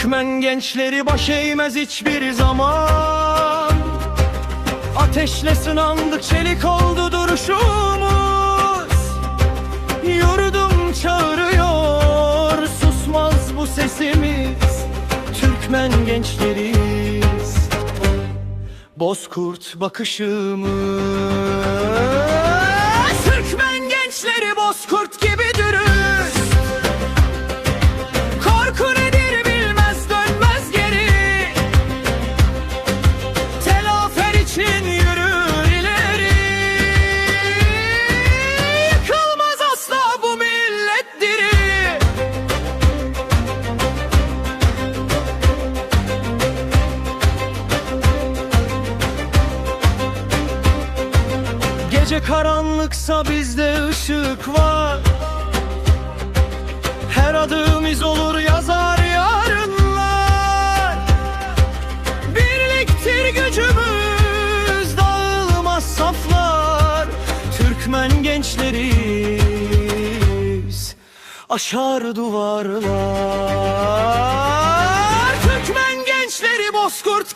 Türkmen gençleri baş eğmez hiçbir zaman. Ateşle sınandık, çelik oldu duruşumuz. Yurdum çağırıyor, susmaz bu sesimiz. Türkmen gençleriyiz, bozkurt bakışımız. Türkmen gençleri bozkurt gibi dürüst. Korku nedir bilmez, dönmez geri. Telafer için yürür ileri. Yıkılmaz asla bu millet diri. Gece karanlıksa bizde ışık var. Her adımız olur yazar yarınlar. Birliktir gücümüz, dağılmaz saflar. Türkmen gençleriyiz, aşar duvarlar. Türkmen gençleri bozkurt